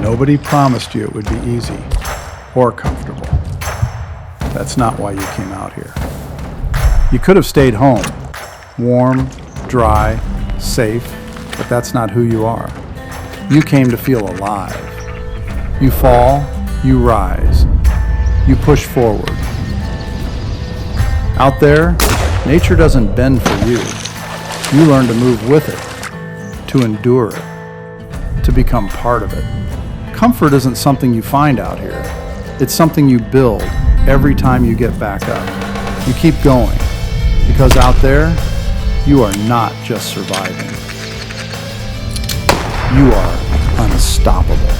Nobody promised you it would be easy or comfortable. That's not why you came out here. You could have stayed home, warm, dry, safe, but that's not who you are. You came to feel alive. You fall, you rise, you push forward. Out there, nature doesn't bend for you. You learn to move with it, to endure it, to become part of it. Comfort isn't something you find out here. It's something you build every time you get back up. You keep going, because out there, you are not just surviving. You are unstoppable.